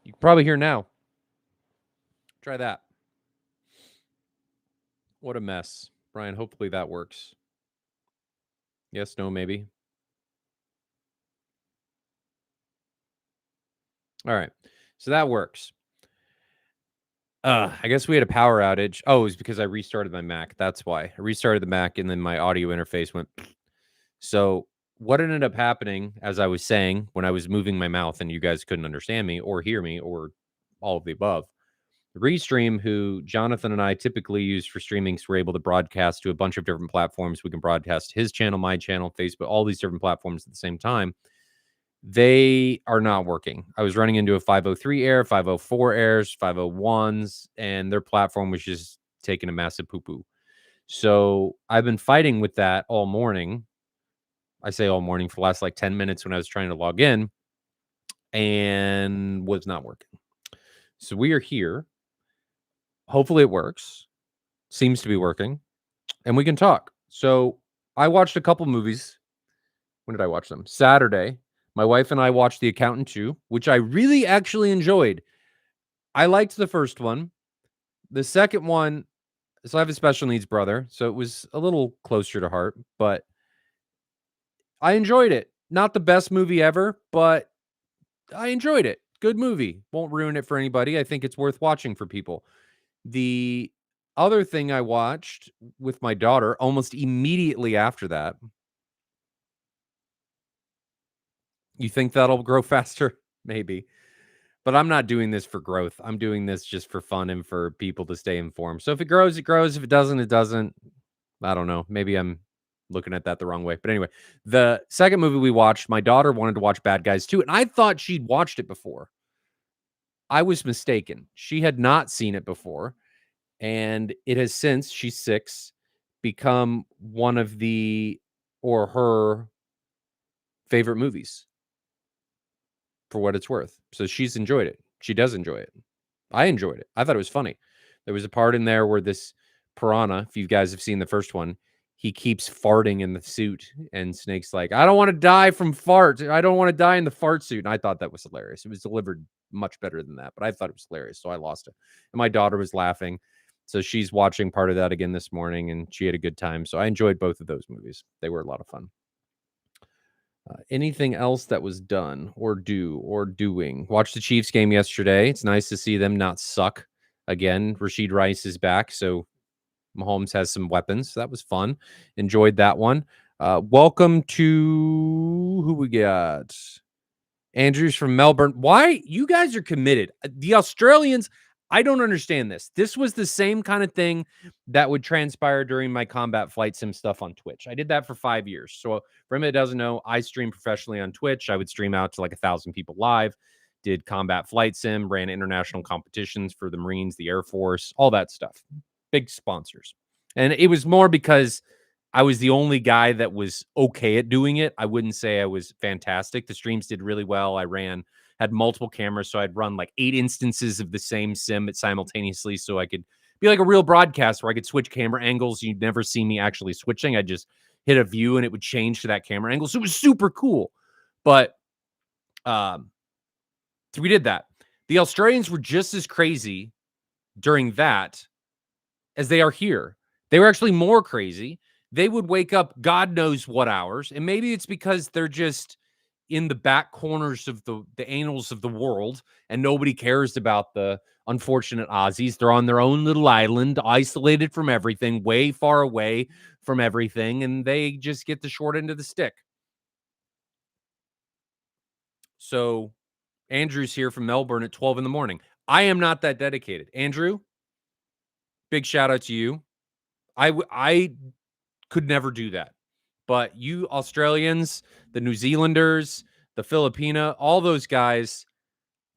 You can probably hear now. Try that. What a mess. Brian, hopefully that works. Yes, no, maybe. All right. So that works. I guess we had a power outage. Oh, it was because I restarted my Mac. That's why. I restarted the Mac and then my audio interface went. So what ended up happening, as I was saying, when I was moving my mouth and you guys couldn't understand me or hear me or all of the above, Restream, who Jonathan and I typically use for streaming, so we're able to broadcast to a bunch of different platforms. We can broadcast his channel, my channel, Facebook, all these different platforms at the same time. They are not working. I was running into a 503 error, 504 errors, 501s, and their platform was just taking a massive poo-poo. So I've been fighting with that all morning. I say all morning for the last like 10 minutes when I was trying to log in and was not working. So we are here. Hopefully it works. Seems to be working. And we can talk. So I watched a couple movies. When did I watch them? Saturday. My wife and I watched The Accountant 2, which I really actually enjoyed. I liked the first one. The second one, so I have a special needs brother, so it was a little closer to heart, but I enjoyed it. Not the best movie ever, but I enjoyed it. Good movie. Won't ruin it for anybody. I think it's worth watching for people. The other thing I watched with my daughter almost immediately after that. You think that'll grow faster? Maybe. But I'm not doing this for growth. I'm doing this just for fun and for people to stay informed. So if it grows, it grows. If it doesn't, it doesn't. I don't know. Maybe I'm looking at that the wrong way. But anyway, the second movie we watched, my daughter wanted to watch Bad Guys 2, and I thought she'd watched it before. I was mistaken. She had not seen it before, and it has since, she's 6, become one of the or her favorite movies for what it's worth. So she's enjoyed it. She does enjoy it. I enjoyed it. I thought it was funny. There was a part in there where this piranha, if you guys have seen the first one, he keeps farting in the suit, and Snake's like, I don't want to die from farts. I don't want to die in the fart suit. And I thought that was hilarious. It was delivered much better than that, but I thought it was hilarious. So I lost it. And my daughter was laughing. So she's watching part of that again this morning, and she had a good time. So I enjoyed both of those movies. They were a lot of fun. Anything else that was done or doing? Watched the Chiefs game yesterday. It's nice to see them not suck again. Rashid Rice is back, so Mahomes has some weapons. That was fun. Enjoyed that one. Welcome to who we got. Andrews from Melbourne. Why? You guys are committed. The Australians, I don't understand this. This was the same kind of thing that would transpire during my combat flight sim stuff on Twitch. I did that for 5 years. So for anyone that doesn't know, I stream professionally on Twitch. I would stream out to like 1,000 people live, did combat flight sim, ran international competitions for the Marines, the Air Force, all that stuff. Big sponsors. And it was more because I was the only guy that was okay at doing it. I wouldn't say I was fantastic. The streams did really well. I had multiple cameras, so I'd run like 8 instances of the same sim simultaneously, so I could be like a real broadcast where I could switch camera angles. You'd never see me actually switching. I'd just hit a view and it would change to that camera angle. So it was super cool. But so we did that. The Australians were just as crazy during that as they are here. They were actually more crazy. They would wake up God knows what hours. And maybe it's because they're just in the back corners of the annals of the world and nobody cares about the unfortunate Aussies. They're on their own little island, isolated from everything, way far away from everything, and they just get the short end of the stick. So Andrew's here from Melbourne at 12 in the morning. I am not that dedicated. Andrew, big shout out to you. I could never do that. But you Australians, the New Zealanders, the Filipina, all those guys,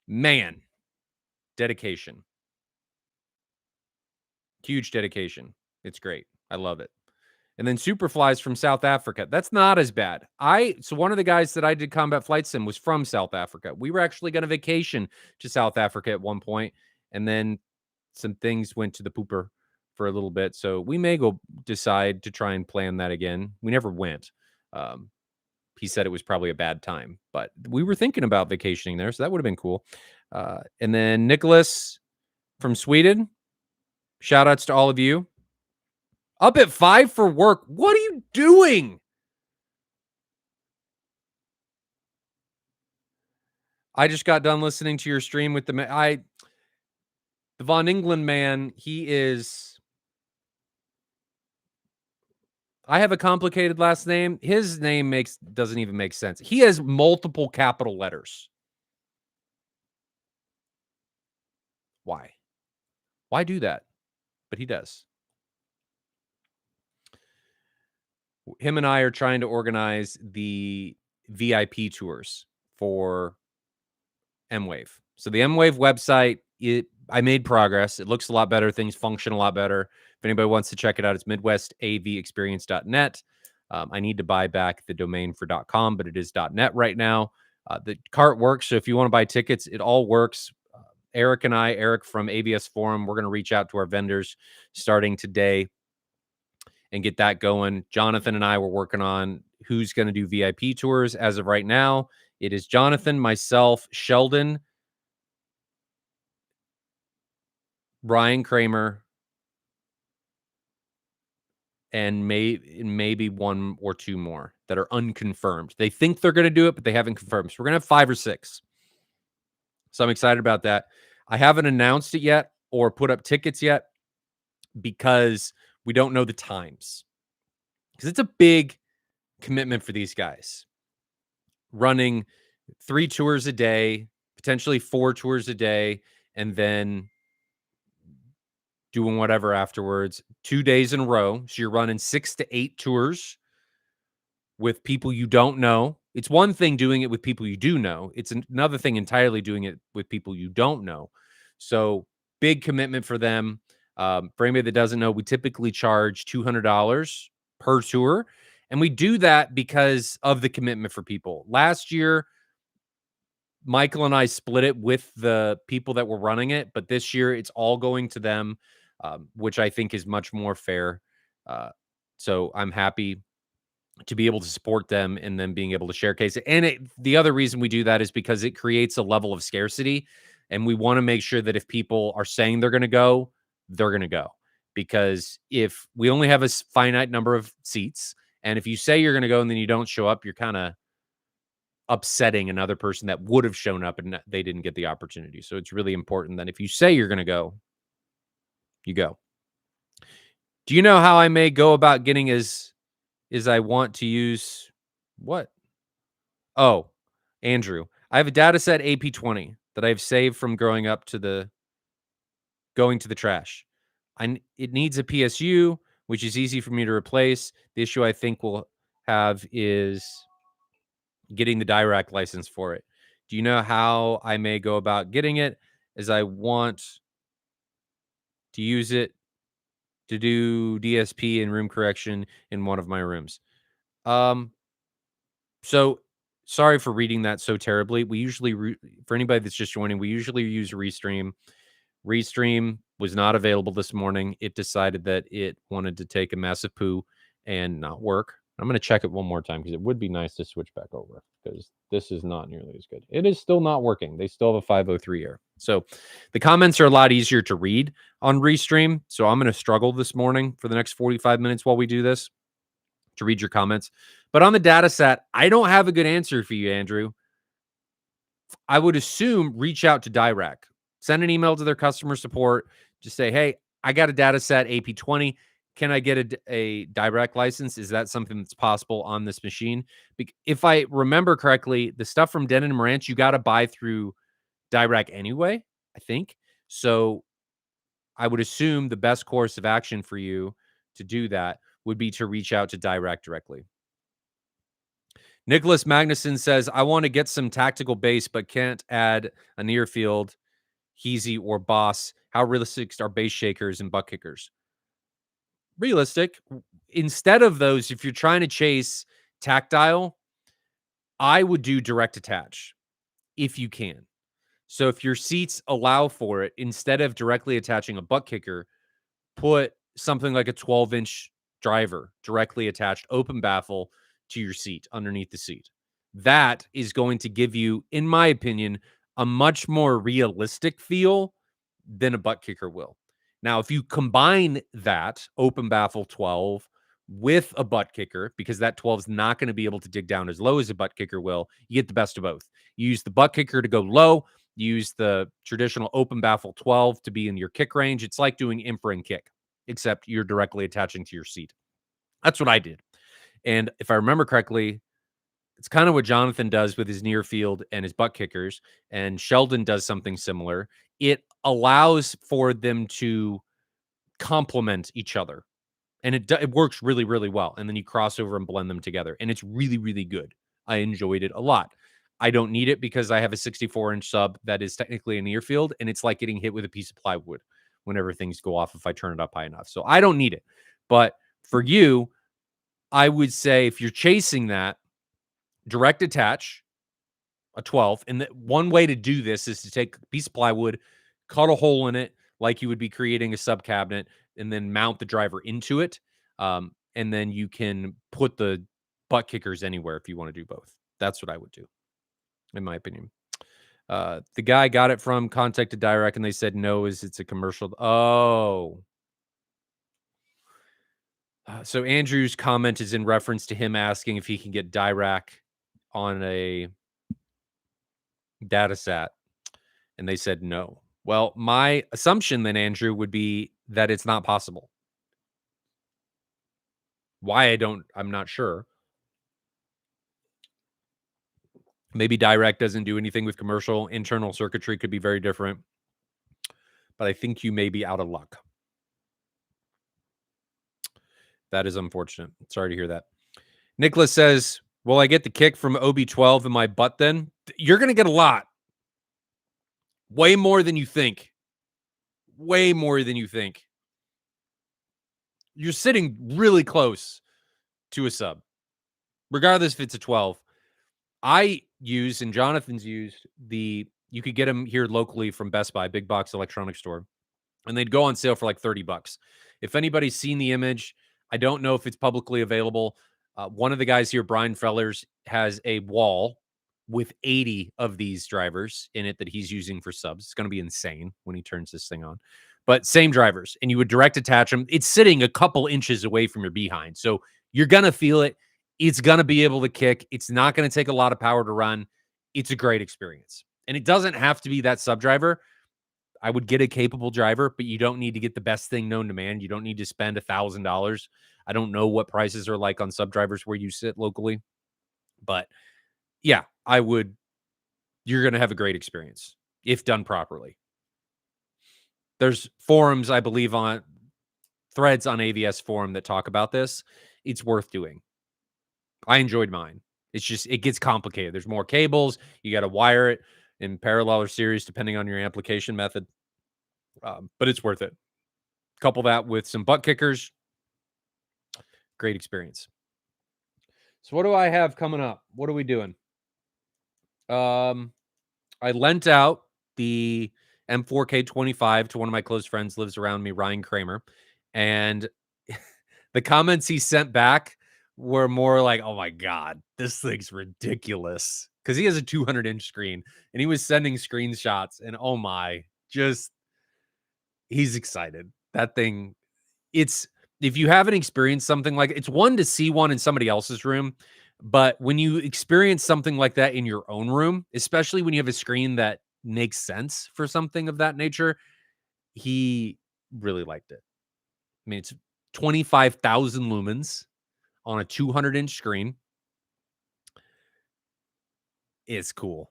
man, dedication. Huge dedication. It's great. I love it. And then Superflies from South Africa. That's not as bad. So one of the guys that I did combat flight sim was from South Africa. We were actually going to vacation to South Africa at one point, and then some things went to the pooper for a little bit. So we may go decide to try and plan that again. We never went. He said it was probably a bad time, but we were thinking about vacationing there, so that would have been cool. And then Nicholas from Sweden. Shout outs to all of you. Up at 5 for work. What are you doing? I just got done listening to your stream with the Von England man. He is. I have a complicated last name. His name doesn't even make sense. He has multiple capital letters. Why? Why do that? But he does. Him and I are trying to organize the VIP tours for M-Wave. So the M-Wave website, I made progress. It looks a lot better. Things function a lot better. If anybody wants to check it out, it's midwestavexperience.net. I need to buy back the domain for .com, but it is .net right now. The cart works. So if you want to buy tickets, it all works. Eric from ABS Forum, we're going to reach out to our vendors starting today and get that going. Jonathan and I were working on who's going to do VIP tours. As of right now, it is Jonathan, myself, Sheldon, Brian Kramer, and maybe one or two more that are unconfirmed. They think they're going to do it, but they haven't confirmed. So we're going to have 5 or 6. So I'm excited about that. I haven't announced it yet or put up tickets yet because we don't know the times. Because it's a big commitment for these guys. Running 3 tours a day, potentially 4 tours a day, and then doing whatever afterwards, 2 days in a row. So you're running 6 to 8 tours with people you don't know. It's one thing doing it with people you do know. It's another thing entirely doing it with people you don't know. So big commitment for them. For anybody that doesn't know, we typically charge $200 per tour. And we do that because of the commitment for people. Last year, Michael and I split it with the people that were running it, but this year it's all going to them, which I think is much more fair. So I'm happy to be able to support them and then being able to share cases. And the other reason we do that is because it creates a level of scarcity. And we want to make sure that if people are saying they're going to go, they're going to go. Because if we only have a finite number of seats, and if you say you're going to go and then you don't show up, you're kind of upsetting another person that would have shown up and they didn't get the opportunity. So it's really important that if you say you're going to go, you go. Do you know how I may go about getting as I want to use what? Oh, Andrew, I have a data set AP20 that I've saved from going to the trash. It needs a PSU, which is easy for me to replace. The issue I think we'll have is getting the Dirac license for it. Do you know how I may go about getting it, as I want to use it to do DSP and room correction in one of my rooms? So sorry for reading that so terribly. We usually, for anybody that's just joining, we usually use Restream. Restream was not available this morning. It decided that it wanted to take a massive poo and not work. I'm going to check it one more time because it would be nice to switch back over because this is not nearly as good. It is still not working. They still have a 503 error. So the comments are a lot easier to read on Restream. So I'm going to struggle this morning for the next 45 minutes while we do this to read your comments. But on the data set, I don't have a good answer for you, Andrew. I would assume reach out to Dirac. Send an email to their customer support. Just say, hey, I got a data set AP20. Can I get a Dirac license? Is that something that's possible on this machine? If I remember correctly, the stuff from Denon and Marantz, you got to buy through Dirac anyway, I think. So I would assume the best course of action for you to do that would be to reach out to Dirac directly. Nicholas Magnuson says, I want to get some tactical base, but can't add a near field, Heezy, or Boss. How realistic are base shakers and butt kickers? Realistic. Instead of those, if you're trying to chase tactile, I would do direct attach if you can. So if your seats allow for it, instead of directly attaching a butt kicker, put something like a 12-inch driver directly attached, open baffle to your seat, underneath the seat. That is going to give you, in my opinion, a much more realistic feel than a butt kicker will. Now, if you combine that open baffle 12 with a butt kicker, because that 12 is not going to be able to dig down as low as a butt kicker will, you get the best of both. You use the butt kicker to go low, you use the traditional open baffle 12 to be in your kick range. It's like doing imper and kick, except you're directly attaching to your seat. That's what I did. And if I remember correctly, it's kind of what Jonathan does with his near field and his butt kickers, and Sheldon does something similar. It allows for them to complement each other, and it works really, really well. And then you cross over and blend them together, and it's really, really good. I enjoyed it a lot. I don't need it because I have a 64-inch sub that is technically a near field, and it's like getting hit with a piece of plywood whenever things go off if I turn it up high enough. So I don't need it. But for you, I would say if you're chasing that, direct attach a 12. And one way to do this is to take a piece of plywood, cut a hole in it like you would be creating a sub cabinet, and then mount the driver into it. And then you can put the butt kickers anywhere if you want to do both. That's what I would do, in my opinion. The guy got it from contacted Dirac and they said no, it's a commercial. Oh. So Andrew's comment is in reference to him asking if he can get Dirac on a Datasat, and they said no. Well, my assumption then, Andrew, would be that it's not possible. Why I'm not sure. Maybe Dirac doesn't do anything with commercial. Internal circuitry could be very different. But I think you may be out of luck. That is unfortunate. Sorry to hear that. Nicholas says, will I get the kick from OB12 in my butt then? You're going to get a lot. Way more than you think. Way more than you think. You're sitting really close to a sub, regardless if it's a 12. I use, and Jonathan's used, you could get them here locally from Best Buy, big box electronics store, and they'd go on sale for like $30. If anybody's seen the image, I don't know if it's publicly available. One of the guys here, Brian Fellers, has a wall with 80 of these drivers in it that he's using for subs. It's going to be insane when he turns this thing on. But same drivers, and you would direct attach them. It's sitting a couple inches away from your behind, so you're going to feel it. It's going to be able to kick. It's not going to take a lot of power to run. It's a great experience. And it doesn't have to be that sub driver. I would get a capable driver, but you don't need to get the best thing known to man. You don't need to spend $1,000. I don't know what prices are like on sub drivers where you sit locally, but yeah, you're going to have a great experience if done properly. There's forums, I believe, on threads on AVS forum that talk about this. It's worth doing. I enjoyed mine. It's just, it gets complicated. There's more cables. You got to wire it in parallel or series, depending on your application method. But it's worth it. Couple that with some butt kickers. Great experience. So what do I have coming up? What are we doing? I lent out the M4K25 to one of my close friends, lives around me, Ryan Kramer. And the comments he sent back were more like, oh my God, this thing's ridiculous. Because he has a 200-inch screen and he was sending screenshots and oh my, he's excited. That thing, if you haven't experienced something like it's one to see one in somebody else's room, but when you experience something like that in your own room, especially when you have a screen that makes sense for something of that nature, he really liked it. I mean, it's 25,000 lumens on a 200-inch screen. It's cool.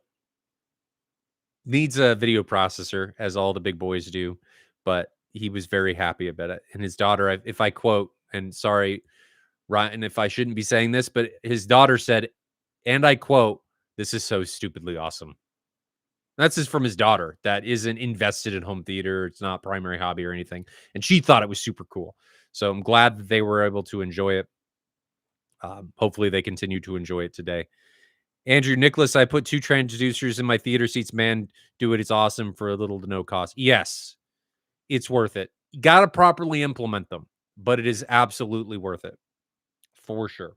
Needs a video processor, as all the big boys do, but he was very happy about it. And his daughter, if I quote, and sorry, Ryan, if I shouldn't be saying this, but his daughter said, and I quote, "This is so stupidly awesome." That's just from his daughter that isn't invested in home theater. It's not primary hobby or anything. And she thought it was super cool. So I'm glad that they were able to enjoy it. Hopefully they continue to enjoy it today. Andrew Nicholas, I put 2 transducers in my theater seats. Man, do it. It's awesome for a little to no cost. Yes, it's worth it. You got to properly implement them, but it is absolutely worth it for sure.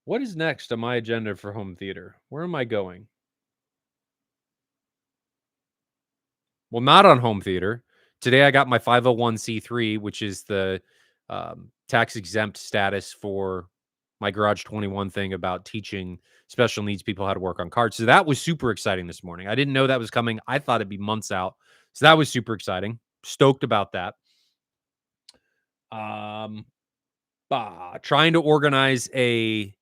What is next on my agenda for home theater? Where am I going? Well, not on home theater. Today I got my 501(c)(3), which is the tax exempt status for my Garage 21 thing about teaching special needs people how to work on cards. So that was super exciting this morning. I didn't know that was coming. I thought it'd be months out. So that was super exciting. Stoked about that. Um, Trying to organize a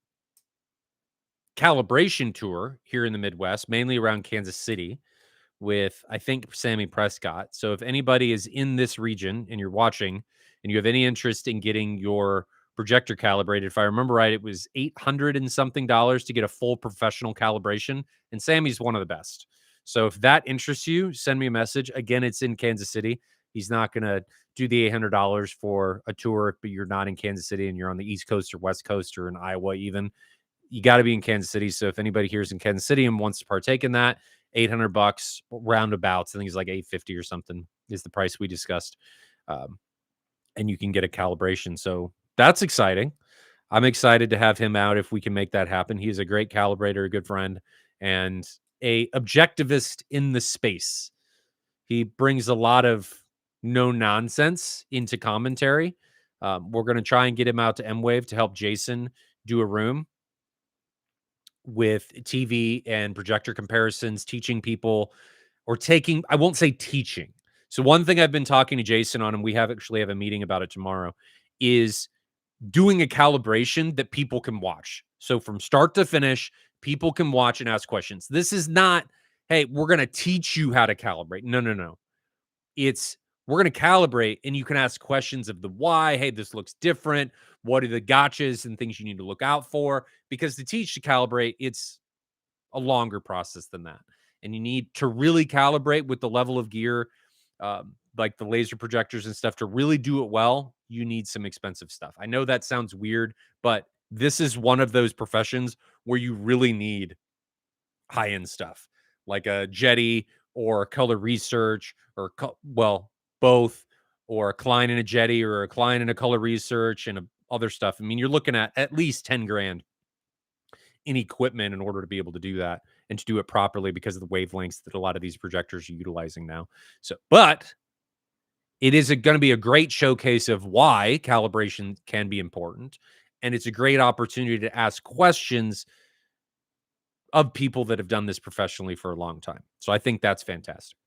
calibration tour here in the Midwest, mainly around Kansas City, with, I think, Sammy Prescott. So if anybody is in this region and you're watching and you have any interest in getting your projector calibrated, if I remember right, it was 800 and something dollars to get a full professional calibration. And Sammy's one of the best. So if that interests you, send me a message. Again, it's in Kansas City. He's not going to do the $800 for a tour, but you're not in Kansas City and you're on the East Coast or West Coast or in Iowa even. You got to be in Kansas City. So if anybody here is in Kansas City and wants to partake in that, $800 roundabouts. I think it's like 850 or something is the price we discussed. Um, and you can get a calibration. So that's exciting. I'm excited to have him out if we can make that happen. He's a great calibrator, a good friend, and a objectivist in the space. He brings a lot of no nonsense into commentary. We're going to try and get him out to M-Wave to help Jason do a room with TV and projector comparisons, teaching people or taking, I won't say teaching. So one thing I've been talking to Jason on, and we have a meeting about it tomorrow, is doing a calibration that people can watch. So from start to finish, people can watch and ask questions. This is not, hey, we're going to teach you how to calibrate. No, no, no. It's we're going to calibrate and you can ask questions of the why. Hey, this looks different. What are the gotchas and things you need to look out for? Because to teach to calibrate, it's a longer process than that. And you need to really calibrate with the level of gear, like the laser projectors and stuff, to really do it well. You need some expensive stuff. I know that sounds weird, but this is one of those professions where you really need high end stuff like a Jetty or Color Research or, well, both, or a Klein and a Jetty or a Klein and a Color Research and other stuff. I mean, you're looking at least 10 grand in equipment in order to be able to do that and to do it properly because of the wavelengths that a lot of these projectors are utilizing now. So, but it is going to be a great showcase of why calibration can be important. And it's a great opportunity to ask questions of people that have done this professionally for a long time. So I think that's fantastic.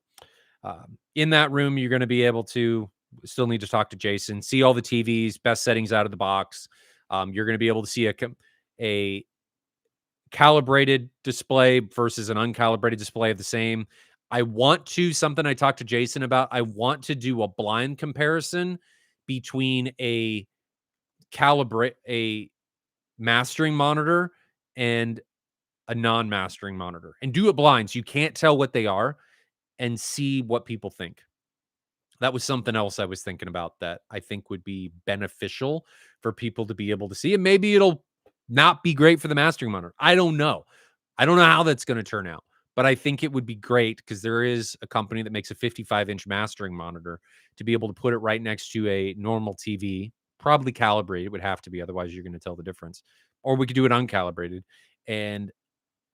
In that room, you're going to be able to still need to talk to Jason, see all the TVs, best settings out of the box. You're going to be able to see a calibrated display versus an uncalibrated display of the same. I want to, something I talked to Jason about, I want to do a blind comparison between a mastering monitor and a non-mastering monitor and do it blind so you can't tell what they are and see what people think. That was something else I was thinking about that I think would be beneficial for people to be able to see. And maybe it'll not be great for the mastering monitor. I don't know. I don't know how that's going to turn out, but I think it would be great because there is a company that makes a 55-inch mastering monitor to be able to put it right next to a normal TV, probably calibrated. It would have to be, otherwise you're going to tell the difference. Or we could do it uncalibrated. And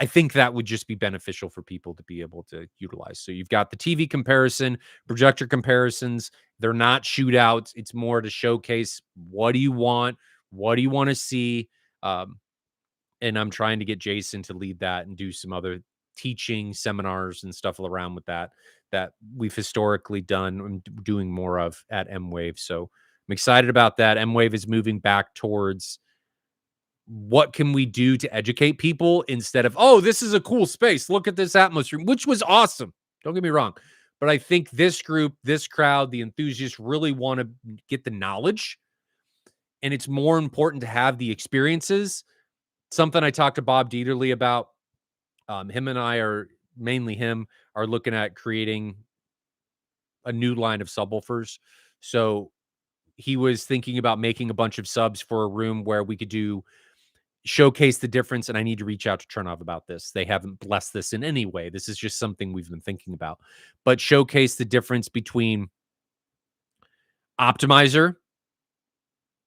I think that would just be beneficial for people to be able to utilize. So you've got the TV comparison, projector comparisons. They're not shootouts. It's more to showcase what do you want? What do you want to see? And I'm trying to get Jason to lead that and do some other teaching seminars and stuff around with that we've historically done and doing more of at M-Wave. So I'm excited about that. M-Wave is moving back towards what can we do to educate people instead of, oh, this is a cool space. Look at this atmosphere, which was awesome. Don't get me wrong. But I think this group, this crowd, the enthusiasts really want to get the knowledge. And it's more important to have the experiences. Something I talked to Bob Dieterle about. Him and I are, mainly him, are looking at creating a new line of subwoofers. So he was thinking about making a bunch of subs for a room where we could do showcase the difference. And I need to reach out to Chernoff about this. They haven't blessed this in any way. This is just something we've been thinking about, but showcase the difference between optimizer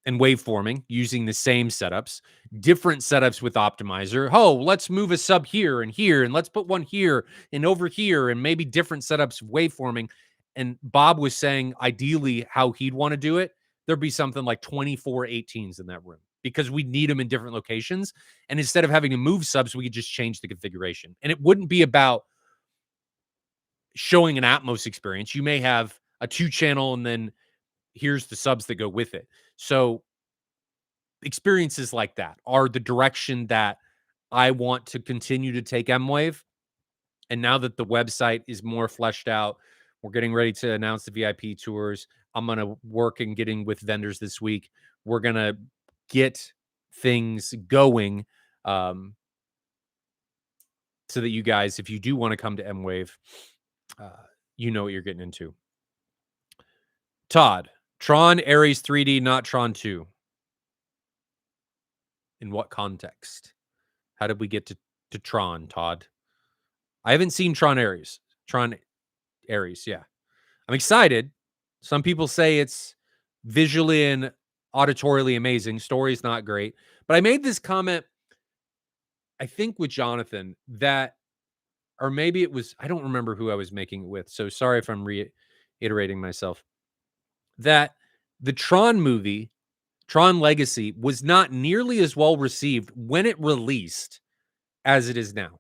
and waveforming using the same setups, different setups with optimizer. Oh, let's move a sub here, and let's put one here and over here, and maybe different setups of waveforming. And Bob was saying, ideally, how he'd want to do it, there'd be something like 24 18s in that room because we need them in different locations. And instead of having to move subs, we could just change the configuration. And it wouldn't be about showing an Atmos experience. You may have a 2-channel and then here's the subs that go with it. So experiences like that are the direction that I want to continue to take M-Wave. And now that the website is more fleshed out, we're getting ready to announce the VIP tours. I'm going to work in getting with vendors this week. We're going to get things going so that you guys, if you do want to come to M-Wave, you know what you're getting into. Todd, Tron Ares 3D, not Tron 2. In what context? How did we get to Tron, Todd? I haven't seen Tron Ares. Tron Ares, yeah. I'm excited. Some people say it's visually and auditorily amazing. Story's not great. But I made this comment, I think with Jonathan, that, or maybe it was, I don't remember who I was making it with. So sorry if I'm reiterating myself. That the Tron movie, Tron Legacy, was not nearly as well received when it released as it is now.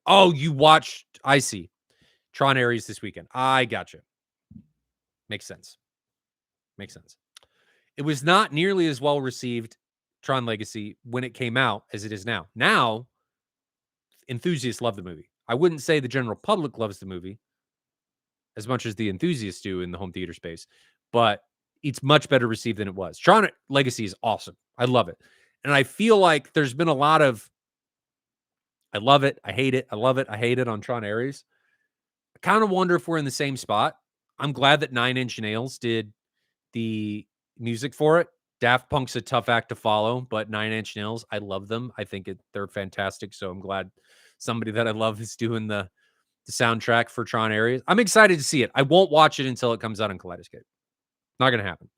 Oh, you watched, I see. Tron Ares this weekend. I gotcha. Makes sense. Makes sense. It was not nearly as well received, Tron Legacy, when it came out as it is now. Now, enthusiasts love the movie. I wouldn't say the general public loves the movie as much as the enthusiasts do in the home theater space, but it's much better received than it was. Tron Legacy is awesome. I love it. And I feel like there's been a lot of, I love it, I hate it, I love it, I hate it on Tron Ares. I kind of wonder if we're in the same spot. I'm glad that 9 Inch Nails did the music for it. Daft Punk's a tough act to follow, but 9 Inch Nails, I love them. I think they're fantastic. So I'm glad somebody that I love is doing the soundtrack for Tron Ares. I'm excited to see it. I won't watch it until it comes out on Kaleidoscape. Not going to happen.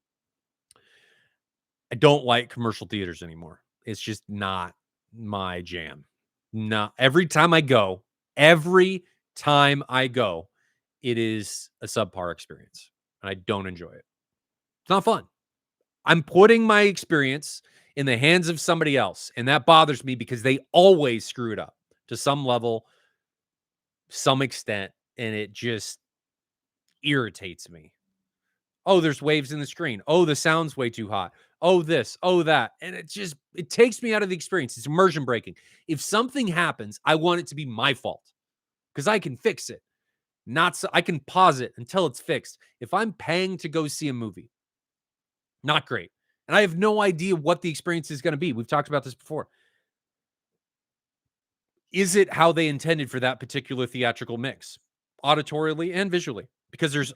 I don't like commercial theaters anymore. It's just not my jam. No, every time I go, it is a subpar experience. And I don't enjoy it. It's not fun. I'm putting my experience in the hands of somebody else. And that bothers me because they always screw it up to some level, some extent. And it just irritates me. Oh, there's waves in the screen. Oh, the sound's way too hot. Oh, this, oh, that. And it takes me out of the experience. It's immersion breaking. If something happens, I want it to be my fault because I can fix it. Not so I can pause it until it's fixed. If I'm paying to go see a movie, not great. And I have no idea what the experience is going to be. We've talked about this before. Is it how they intended for that particular theatrical mix, auditorially and visually? Because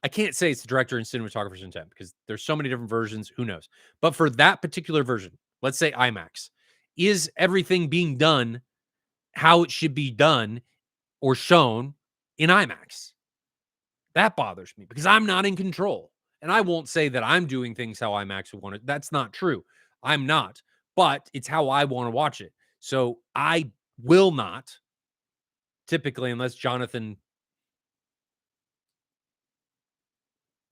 I can't say it's the director and cinematographer's intent because there's so many different versions. Who knows? But for that particular version, let's say IMAX, is everything being done how it should be done or shown in IMAX? That bothers me because I'm not in control. And I won't say that I'm doing things how IMAX would want it. That's not true. I'm not. But it's how I want to watch it. So I will not, typically, unless Jonathan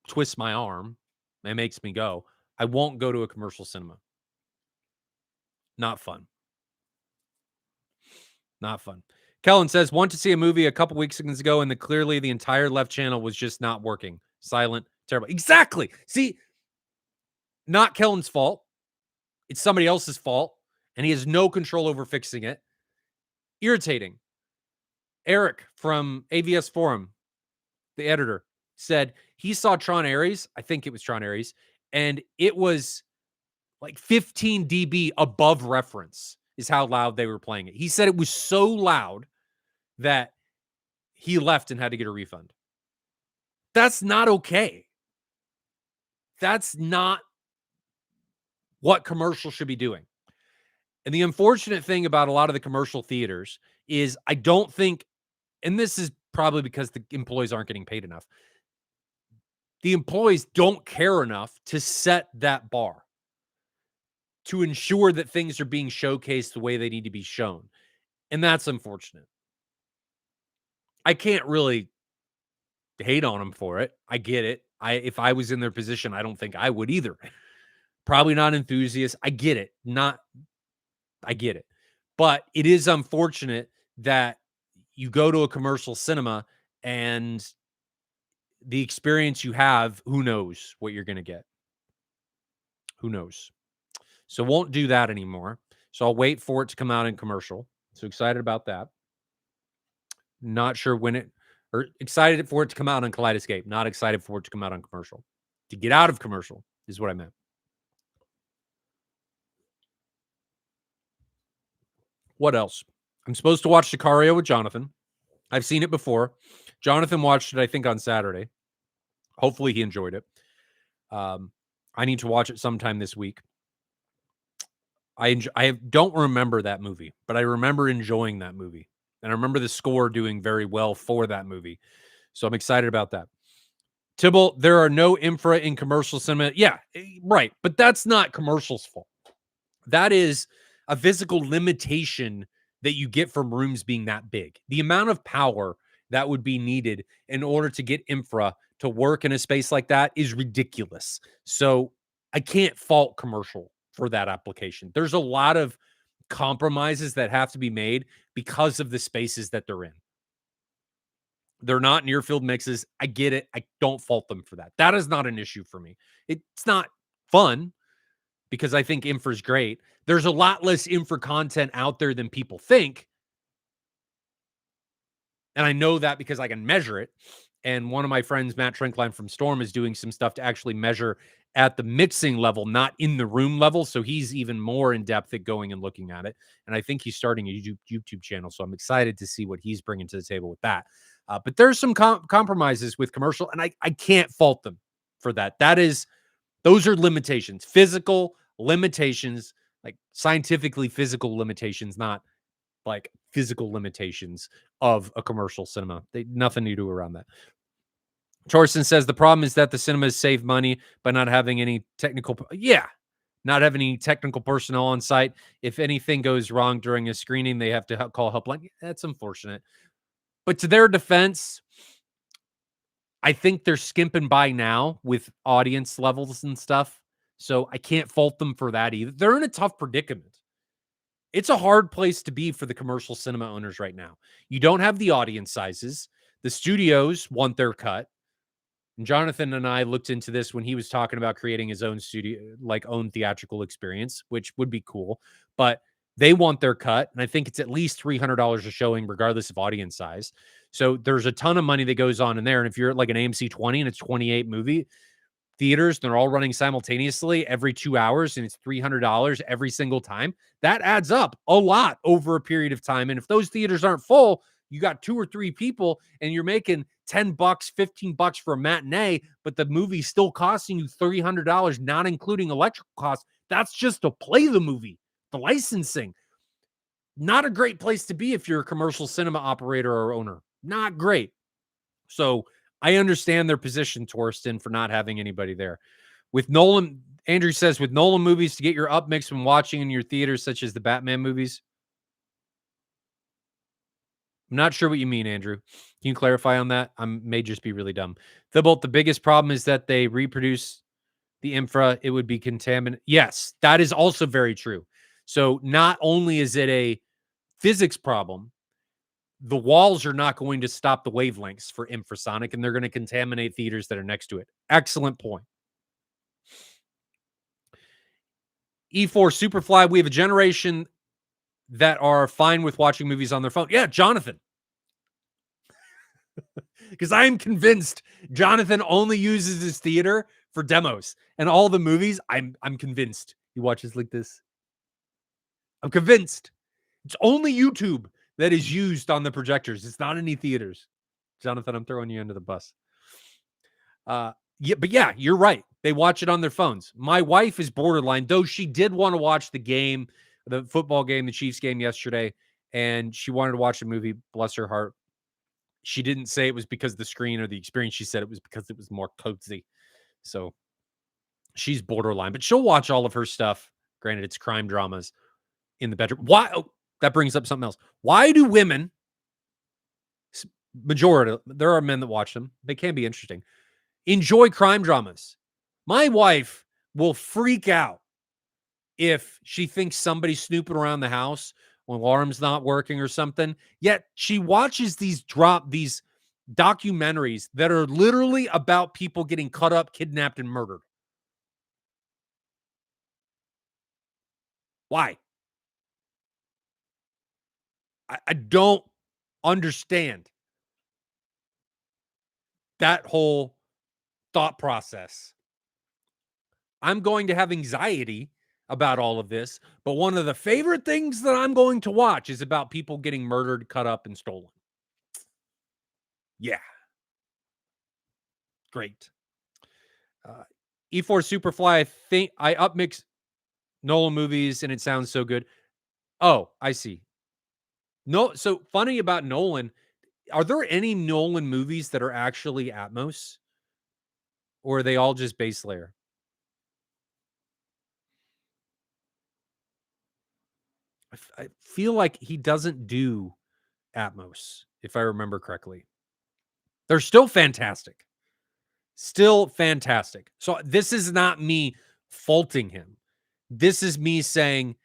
twists my arm and makes me go, I won't go to a commercial cinema. Not fun. Not fun. Kellen says, want to see a movie a couple weeks ago, and clearly the entire left channel was just not working. Silent, terrible. Exactly. See, not Kellen's fault. It's somebody else's fault, and he has no control over fixing it. Irritating. Eric from AVS Forum, the editor, said he saw Tron Ares. I think it was Tron Ares, and it was like 15 dB above reference is how loud they were playing it. He said it was so loud that he left and had to get a refund. That's not okay. That's not what commercials should be doing. And the unfortunate thing about a lot of the commercial theaters is I don't think, and this is probably because the employees aren't getting paid enough. The employees don't care enough to set that bar, to ensure that things are being showcased the way they need to be shown. And that's unfortunate. I can't really hate on them for it. I get it. If I was in their position, I don't think I would either. Probably not enthusiast. I get it. I get it. But it is unfortunate that you go to a commercial cinema and the experience you have, who knows what you're going to get? Who knows? So won't do that anymore. So I'll wait for it to come out in commercial. So excited about that. Not sure when it, or excited for it to come out on Kaleidoscape. Not excited for it to come out on commercial. To get out of commercial is what I meant. What else? I'm supposed to watch Sicario with Jonathan. I've seen it before. Jonathan watched it, I think, on Saturday. Hopefully he enjoyed it. I need to watch it sometime this week. I don't remember that movie, but I remember enjoying that movie. And I remember the score doing very well for that movie. So I'm excited about that. Tibble, there are no infra in commercial cinema. Yeah, right. But that's not commercials' fault. That is a physical limitation that you get from rooms being that big. The amount of power that would be needed in order to get infra to work in a space like that is ridiculous. So I can't fault commercial for that application. There's a lot of compromises that have to be made because of the spaces that they're in. They're not near field mixes. I get it. I don't fault them for that. That is not an issue for me. It's not fun because I think infra is great. There's a lot less infra content out there than people think. And I know that because I can measure it. And one of my friends, Matt Trinkline from Storm, is doing some stuff to actually measure at the mixing level, not in the room level. So he's even more in depth at going and looking at it. And I think he's starting a YouTube channel. So I'm excited to see what he's bringing to the table with that. But there's some compromises with commercial, and I can't fault them for that. Those are limitations, physical limitations, like scientifically physical limitations, not like physical limitations of a commercial cinema. Nothing to do around that. Torsten says the problem is that the cinemas save money by not having any technical. Yeah, not having any technical personnel on site. If anything goes wrong during a screening, they have to call helpline. That's unfortunate. But to their defense, I think they're skimping by now with audience levels and stuff. So I can't fault them for that either. They're in a tough predicament. It's a hard place to be for the commercial cinema owners right now. You don't have the audience sizes. The studios want their cut. And Jonathan and I looked into this when he was talking about creating his own studio, like own theatrical experience, which would be cool. But they want their cut. And I think it's at least $300 a showing, regardless of audience size. So there's a ton of money that goes on in there. And if you're at like an AMC 20 and it's 28 movie theaters, they're all running simultaneously every 2 hours, and it's $300 every single time. That adds up a lot over a period of time. And if those theaters aren't full, you got 2 or 3 people and you're making $10, $15 for a matinee, but the movie's still costing you $300, not including electrical costs. That's just to play the movie, the licensing. Not a great place to be if you're a commercial cinema operator or owner. Not great. So I understand their position, Torsten, for not having anybody there. With Nolan, Andrew says, with Nolan movies to get your up mix when watching in your theaters, such as the Batman movies. I'm not sure what you mean, Andrew. Can you clarify on that? I may just be really dumb. The biggest problem is that they reproduce the infra. It would be contaminated. Yes, that is also very true. So not only is it a physics problem, the walls are not going to stop the wavelengths for infrasonic, and they're going to contaminate theaters that are next to it. Excellent point. E4 Superfly, we have a generation that are fine with watching movies on their phone. Yeah, Jonathan. Because I am convinced Jonathan only uses his theater for demos. And all the movies, I'm convinced he watches like this. I'm convinced. It's only YouTube that is used on the projectors. It's not any theaters. Jonathan, I'm throwing you under the bus. Yeah, you're right. They watch it on their phones. My wife is borderline, though she did want to watch the game, the football game, the Chiefs game yesterday, and she wanted to watch the movie, bless her heart. She didn't say it was because of the screen or the experience. She said it was because it was more cozy. So she's borderline, but she'll watch all of her stuff. Granted, it's crime dramas in the bedroom. Why? Oh, that brings up something else. Why do women, majority, there are men that watch them, they can be interesting, enjoy crime dramas? My wife will freak out if she thinks somebody's snooping around the house when alarm's not working or something. Yet she watches these documentaries that are literally about people getting cut up, kidnapped, and murdered. Why? I don't understand that whole thought process. I'm going to have anxiety about all of this, but one of the favorite things that I'm going to watch is about people getting murdered, cut up, and stolen. Yeah. Great. E4 Superfly, I think I upmix Nolan movies and it sounds so good. Oh, I see. No, so funny about Nolan. Are there any Nolan movies that are actually Atmos? Or are they all just base layer? I feel like he doesn't do Atmos, if I remember correctly. They're still fantastic. Still fantastic. So this is not me faulting him. This is me saying,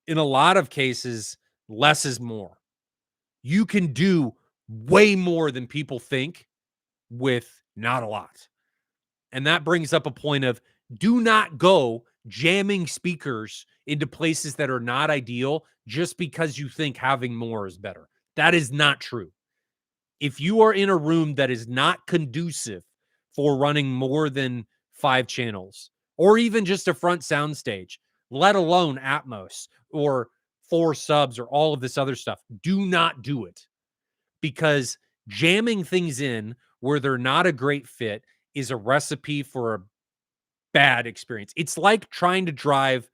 in a lot of cases, less is more. You can do way more than people think with not a lot. And that brings up a point of do not go jamming speakers into places that are not ideal just because you think having more is better. That is not true. If you are in a room that is not conducive for running more than 5 channels or even just a front soundstage, let alone Atmos or 4 subs or all of this other stuff, do not do it, because jamming things in where they're not a great fit is a recipe for a bad experience. It's like trying to drive.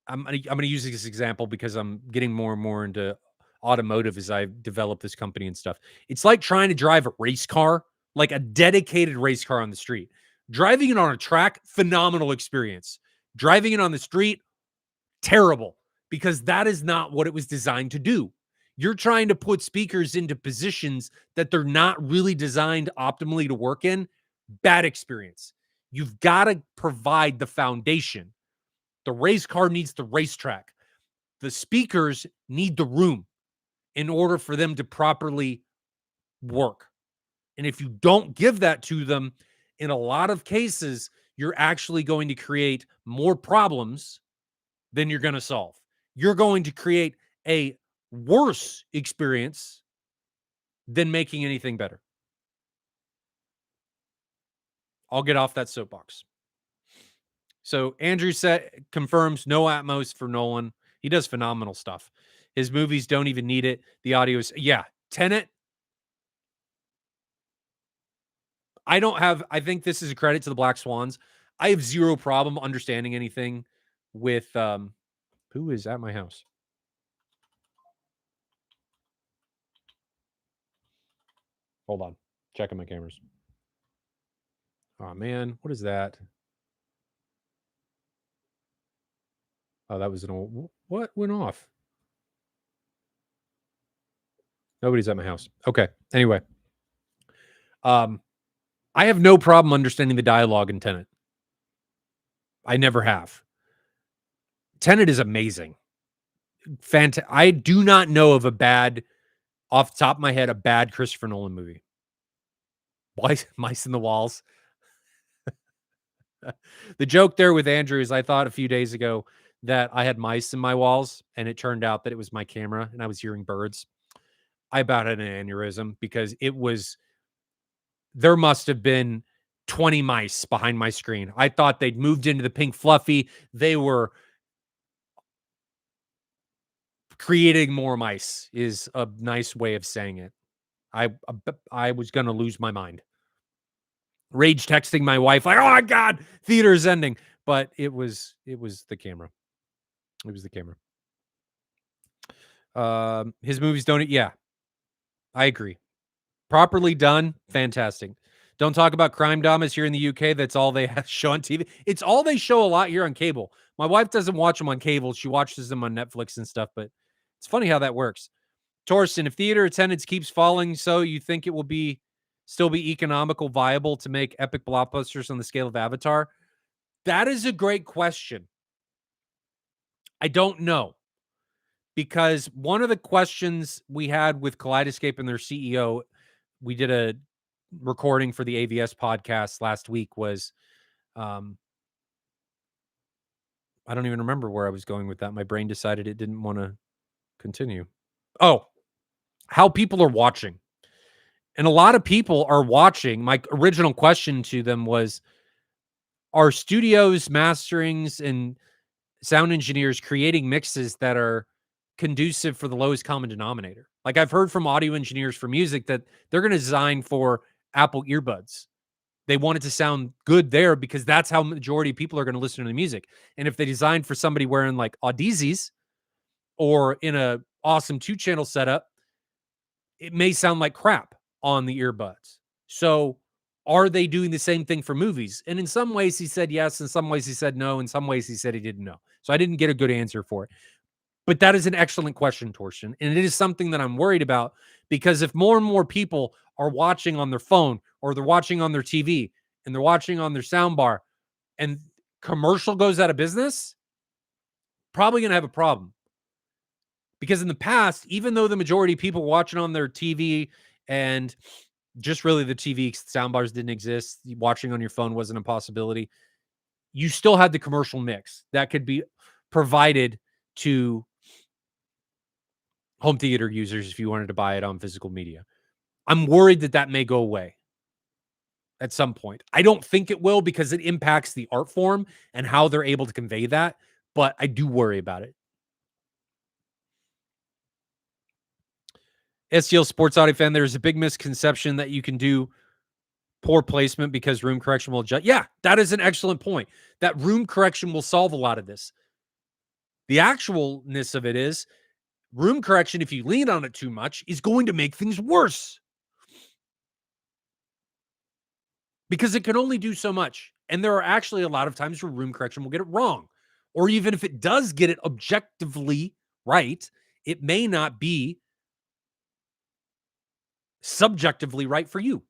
I'm gonna use this example because I'm getting more and more into automotive as I develop this company and stuff. It's like trying to drive a race car, like a dedicated race car on the street. Driving it on a track, phenomenal experience. Driving it on the street, terrible, because that is not what it was designed to do. You're trying to put speakers into positions that they're not really designed optimally to work in. Bad experience. You've got to provide the foundation. The race car needs the racetrack. The speakers need the room in order for them to properly work. And if you don't give that to them, in a lot of cases, you're actually going to create more problems than you're going to solve. You're going to create a worse experience than making anything better. I'll get off that soapbox. So Andrew confirms no Atmos for Nolan. He does phenomenal stuff. His movies don't even need it. The audio is, yeah. Tenet. I think this is a credit to the Black Swans. I have zero problem understanding anything with who is at my house. Hold on. Checking my cameras. Oh man, what is that? Oh, that was an old, what went off? Nobody's at my house. Okay. Anyway. I have no problem understanding the dialogue in Tenet. I never have. Tenet is amazing. I do not know of a bad, off the top of my head, a bad Christopher Nolan movie. Mice in the Walls. The joke there with Andrew is I thought a few days ago that I had mice in my walls, and it turned out that it was my camera and I was hearing birds. I about had an aneurysm because there must have been 20 mice behind my screen. I thought they'd moved into the pink fluffy. They were creating more mice is a nice way of saying it. I was going to lose my mind. Rage texting my wife like, "Oh my god, theater's ending." But it was the camera. It was the camera. His movies don't, yeah. I agree. Properly done, fantastic. Don't talk about crime dramas here in the UK. That's all they show on TV. It's all they show a lot here on cable. My wife doesn't watch them on cable. She watches them on Netflix and stuff, but it's funny how that works. Torsten, if theater attendance keeps falling, so you think it will still be economical viable to make epic blockbusters on the scale of Avatar? That is a great question. I don't know. Because one of the questions we had with Kaleidoscape and their CEO, we did a recording for the AVS podcast last week, was I don't even remember where I was going with that. My brain decided it didn't want to continue. Oh, how people are watching. And a lot of people are watching. My original question to them was, are studios, masterings, and sound engineers creating mixes that are conducive for the lowest common denominator? Like, I've heard from audio engineers for music that they're going to design for Apple earbuds. They want it to sound good there because that's how majority of people are going to listen to the music. And if they design for somebody wearing like Audezes or in a awesome 2-channel setup, it may sound like crap on the earbuds. So are they doing the same thing for movies? And in some ways he said yes, in some ways he said no, in some ways he said he didn't know. So I didn't get a good answer for it. But that is an excellent question, Torsten. And it is something that I'm worried about, because if more and more people are watching on their phone, or they're watching on their TV, and they're watching on their soundbar, and commercial goes out of business, probably going to have a problem. Because in the past, even though the majority of people watching on their TV, and just really the TV soundbars didn't exist, watching on your phone wasn't a possibility, you still had the commercial mix that could be provided to home theater users if you wanted to buy it on physical media. I'm worried that that may go away at some point. I don't think it will, because it impacts the art form and how they're able to convey that, but I do worry about it. STL Sports Audio Fan, there's a big misconception that you can do poor placement because room correction will adjust. Yeah, that is an excellent point. That room correction will solve a lot of this. The actualness of it is, room correction, if you lean on it too much, is going to make things worse, because it can only do so much. And there are actually a lot of times where room correction will get it wrong. Or even if it does get it objectively right, it may not be subjectively right for you.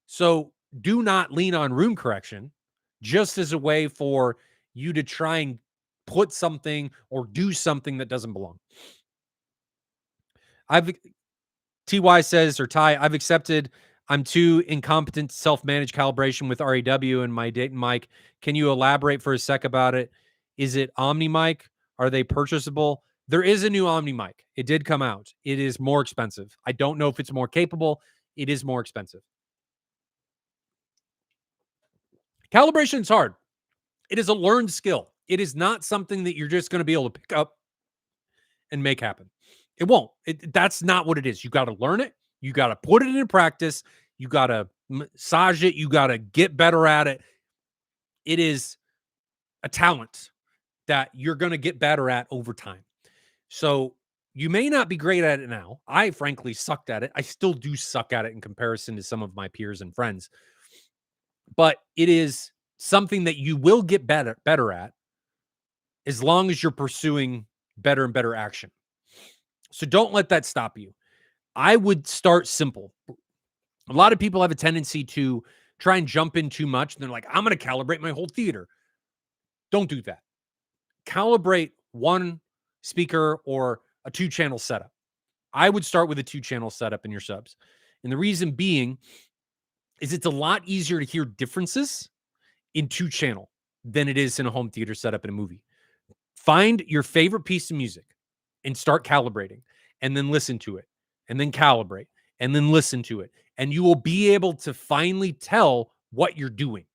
So do not lean on room correction just as a way for you to try and put something or do something that doesn't belong. TY says, or Ty, I've accepted I'm too incompetent to self-manage calibration with REW and my Dayton mic. Can you elaborate for a sec about it? Is it Omni mic? Are they purchasable? There is a new Omni mic. It did come out. It is more expensive. I don't know if it's more capable. It is more expensive. Calibration is hard. It is a learned skill. It is not something that you're just going to be able to pick up and make happen. It won't. That's not what it is. You got to learn it. You got to put it into practice. You got to massage it. You got to get better at it. It is a talent that you're going to get better at over time. So you may not be great at it now. I frankly sucked at it. I still do suck at it in comparison to some of my peers and friends. But it is something that you will get better at as long as you're pursuing better and better action. So don't let that stop you. I would start simple. A lot of people have a tendency to try and jump in too much. And they're like, I'm going to calibrate my whole theater. Don't do that. Calibrate one speaker or a 2-channel setup. I would start with a 2-channel setup in your subs. And the reason being is it's a lot easier to hear differences in 2-channel than it is in a home theater setup in a movie. Find your favorite piece of music and start calibrating, and then listen to it, and then calibrate, and then listen to it. And you will be able to finally tell what you're doing.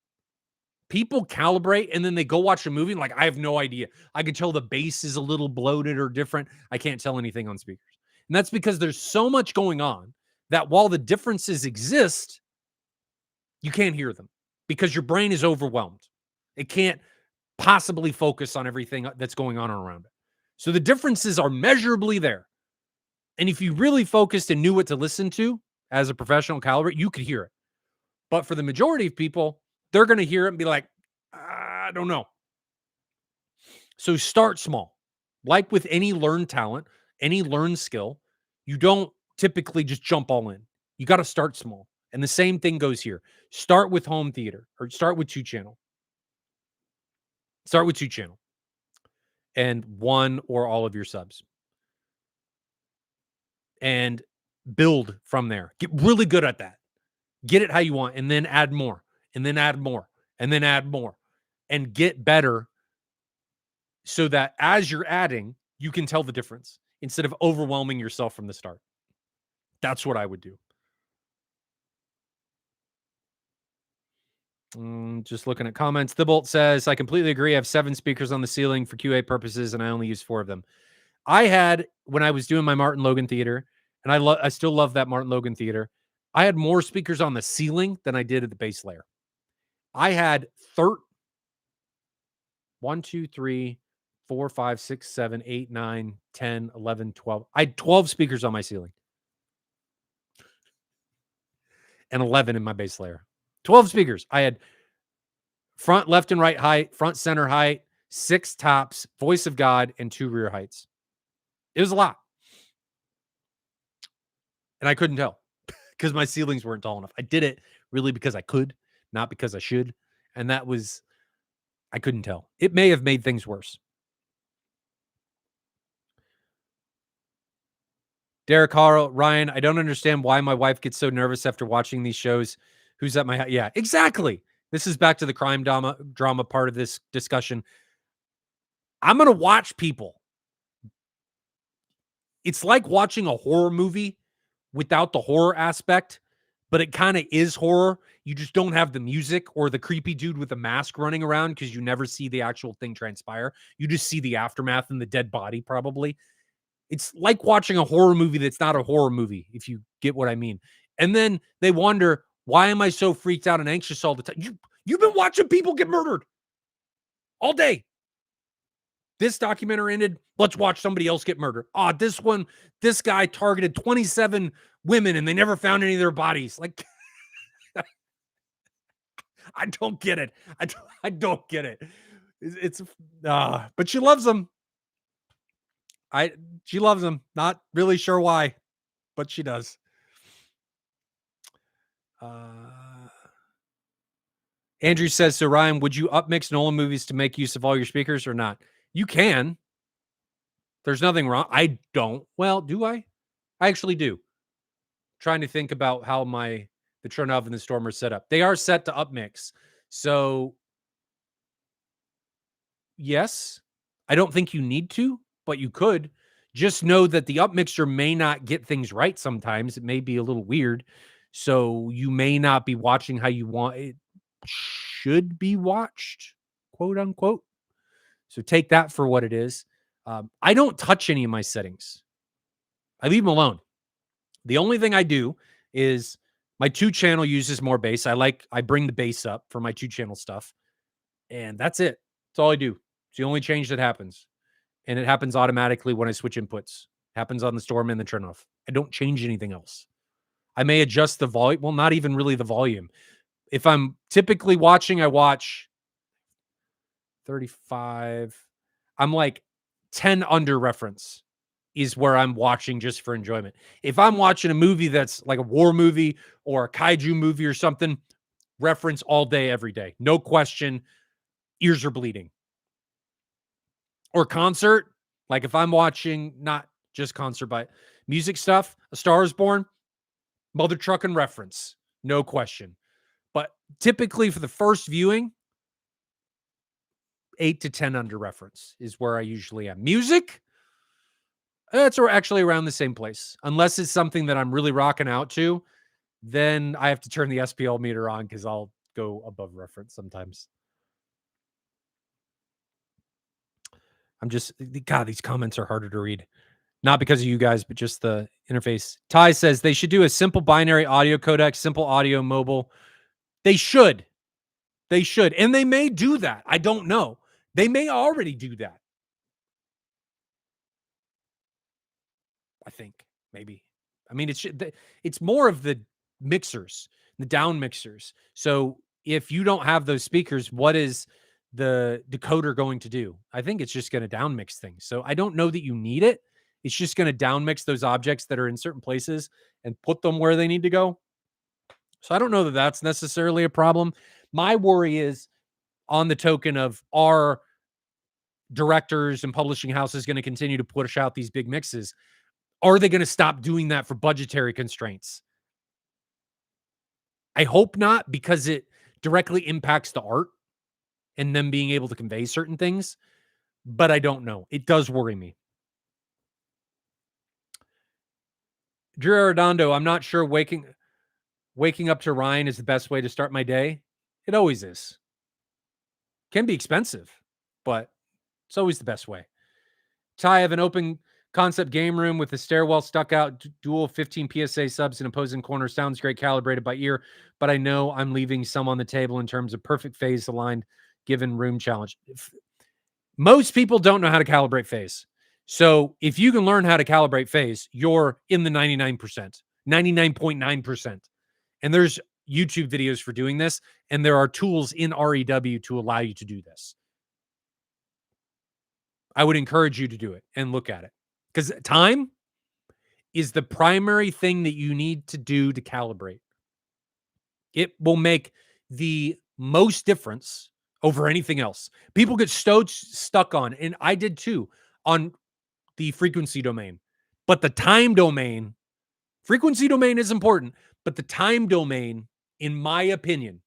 People calibrate and then they go watch a movie and like, I have no idea. I can tell the bass is a little bloated or different. I can't tell anything on speakers. And that's because there's so much going on that while the differences exist, you can't hear them because your brain is overwhelmed. It can't possibly focus on everything that's going on around it. So the differences are measurably there. And if you really focused and knew what to listen to as a professional caliber, you could hear it. But for the majority of people, they're going to hear it and be like, I don't know. So start small. Like with any learned talent, any learned skill, you don't typically just jump all in. You got to start small. And the same thing goes here. Start with home theater or start with 2 channel. Start with 2 channel and one or all of your subs. And build from there. Get really good at that. Get it how you want and then add more and then add more and then add more and get better so that as you're adding, you can tell the difference instead of overwhelming yourself from the start. That's what I would do. Just looking at comments. Thibault says, I completely agree. I have 7 speakers on the ceiling for QA purposes, and I only use 4 of them. I had, when I was doing my Martin Logan theater, and I still love that Martin Logan theater, I had more speakers on the ceiling than I did at the base layer. I had 1, 2, 3, 4, 5, 6, 7, 8, 9, 10, 11, 12. I had 12 speakers on my ceiling and 11 in my base layer. 12 speakers. I had front, left, and right height, front, center height, 6 tops, voice of God, and 2 rear heights. It was a lot. And I couldn't tell because my ceilings weren't tall enough. I did it really because I could, not because I should. And that was, I couldn't tell. It may have made things worse. Derek Harrell, Ryan, I don't understand why my wife gets so nervous after watching these shows. Who's at my house? Yeah, exactly. This is back to the crime drama part of this discussion. I'm going to watch people. It's like watching a horror movie without the horror aspect, but it kind of is horror. You just don't have the music or the creepy dude with the mask running around because you never see the actual thing transpire. You just see the aftermath and the dead body, probably. It's like watching a horror movie that's not a horror movie, if you get what I mean. And then they wonder, why am I so freaked out and anxious all the time? You've been watching people get murdered all day. This documentary ended. Let's watch somebody else get murdered. This guy targeted 27 women and they never found any of their bodies. Like, I don't get it. I don't get it. But she loves them. She loves them. Not really sure why, but she does. Andrew says, so Ryan, would you upmix Nolan movies to make use of all your speakers or not? You can. There's nothing wrong. I don't. Well, do I? I actually do. Trying to think about how the Tronov and the Storm are set up. They are set to upmix. So, yes, I don't think you need to, but you could. Just know that the upmixer may not get things right sometimes. It may be a little weird. So you may not be watching how you want it should be watched, quote unquote. So take that for what it is. I don't touch any of my settings. I leave them alone. The only thing I do is my 2-channel uses more bass. I bring the bass up for my 2-channel stuff. And that's it. That's all I do. It's the only change that happens. And it happens automatically when I switch inputs. It happens on the Storm and the Turnoff. I don't change anything else. I may adjust the volume. Well, not even really the volume. If I'm typically watching, I watch 35. I'm like 10 under reference is where I'm watching just for enjoyment. If I'm watching a movie that's like a war movie or a kaiju movie or something, reference all day, every day. No question. Ears are bleeding. Or concert, like if I'm watching not just concert, but music stuff, A Star Is Born, Mother Truckin' reference. No question. But typically for the first viewing, 8 to 10 under reference is where I usually am. Music, it's actually around the same place. Unless it's something that I'm really rocking out to, then I have to turn the SPL meter on because I'll go above reference sometimes. God, these comments are harder to read. Not because of you guys, but just the interface. Ty says they should do a simple binary audio codec, simple audio mobile. They should. They should. And they may do that. I don't know. They may already do that. I think. maybe. I mean, it's more of the mixers, the down mixers. So if you don't have those speakers, what is the decoder going to do? I think it's just going to down mix things. So I don't know that you need it. It's just going to down mix those objects that are in certain places and put them where they need to go. So I don't know that that's necessarily a problem. My worry is on the token of our directors and publishing houses going to continue to push out these big mixes. Are they going to stop doing that for budgetary constraints? I hope not, because it directly impacts the art and them being able to convey certain things. But I don't know. It does worry me. Drew Arredondo, I'm not sure waking up to Ryan is the best way to start my day. It always is. Can be expensive, but it's always the best way. Ty, I have an open concept game room with a stairwell stuck out, dual 15 PSA subs in opposing corners. Sounds great, calibrated by ear, but I know I'm leaving some on the table in terms of perfect phase aligned given room challenge. Most people don't know how to calibrate phase. So if you can learn how to calibrate phase, you're in the 99%, 99.9%. And there's YouTube videos for doing this, and there are tools in REW to allow you to do this. I would encourage you to do it and look at it, because time is the primary thing that you need to do to calibrate. It will make the most difference over anything else. People get stuck on, and I did too, on the frequency domain. But the time domain, frequency domain is important, but the time domain, in my opinion,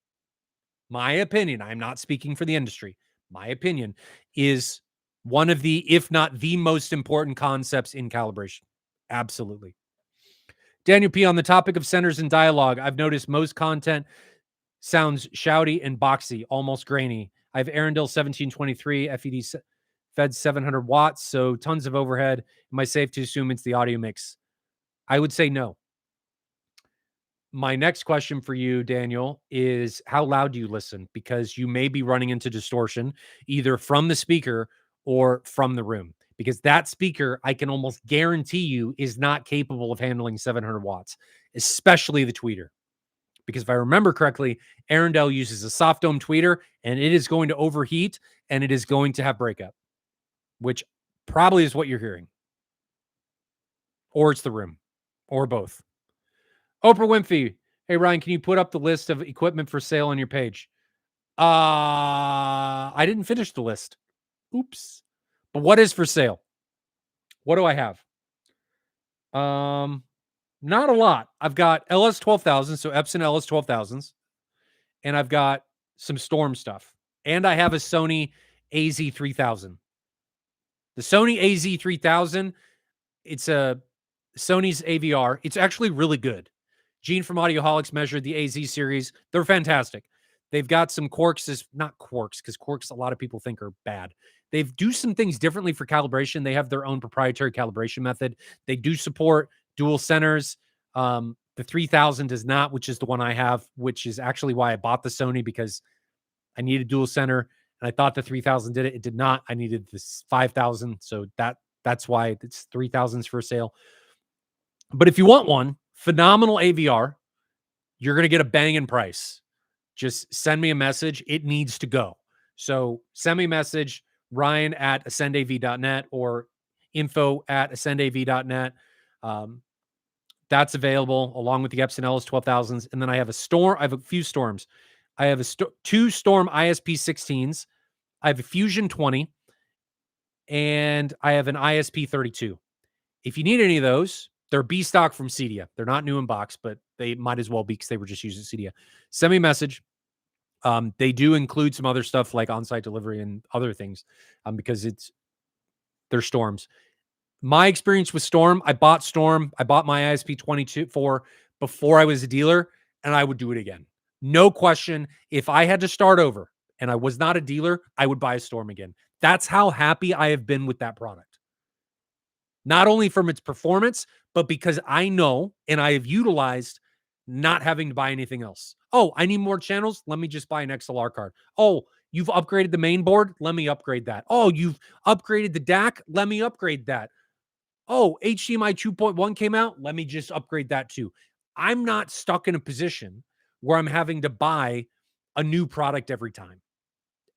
I'm not speaking for the industry, my opinion, is one of the, if not the most important concepts in calibration. Absolutely. Daniel P. On the topic of centers and dialogue, I've noticed most content sounds shouty and boxy, almost grainy. I have Arendelle 1723 FED fed 700 watts, so tons of overhead. Am I safe to assume it's the audio mix? I would say no. My next question for you, Daniel, is how loud do you listen? Because you may be running into distortion either from the speaker or from the room. Because that speaker, I can almost guarantee you, is not capable of handling 700 watts, especially the tweeter. Because if I remember correctly, Arendelle uses a soft dome tweeter, and it is going to overheat and it is going to have breakup, which probably is what you're hearing. Or it's the room, or both. Oprah Winfrey. Hey, Ryan, can you put up the list of equipment for sale on your page? I didn't finish the list. Oops. But what is for sale? What do I have? Not a lot. I've got LS 12,000, so Epson LS 12,000s, and I've got some Storm stuff, and I have a Sony AZ3000. The Sony AZ3000, it's a Sony's AVR. It's actually really good. Gene from Audioholics measured the AZ series. They're fantastic. They've got some quirks, not quirks, because quirks a lot of people think are bad. They do some things differently for calibration. They have their own proprietary calibration method. They do support dual centers. The 3000 does not, which is the one I have, which is actually why I bought the Sony, because I needed dual center, and I thought the 3000 did it. It did not. I needed this 5000, so that's why it's 3000s for sale. But if you want one, phenomenal AVR, you're going to get a banging price. Just send me a message. It needs to go. So send me a message, ryan@ascendav.net or info@ascendav.net. That's available along with the Epson LS 12,000s. And then I have a few Storms. I have two Storm ISP 16s. I have a Fusion 20, and I have an ISP 32. If you need any of those, they're B stock from Cedia. They're not new in box, but they might as well be because they were just using Cedia. Send me a message. They do include some other stuff like on-site delivery and other things, because they're Storms. My experience with Storm, I bought my ISP 24 before I was a dealer, and I would do it again. No question. If I had to start over and I was not a dealer, I would buy a Storm again. That's how happy I have been with that product. Not only from its performance, but because I know and I have utilized not having to buy anything else. Oh, I need more channels. Let me just buy an XLR card. Oh, you've upgraded the main board. Let me upgrade that. Oh, you've upgraded the DAC. Let me upgrade that. Oh, HDMI 2.1 came out. Let me just upgrade that too. I'm not stuck in a position where I'm having to buy a new product every time.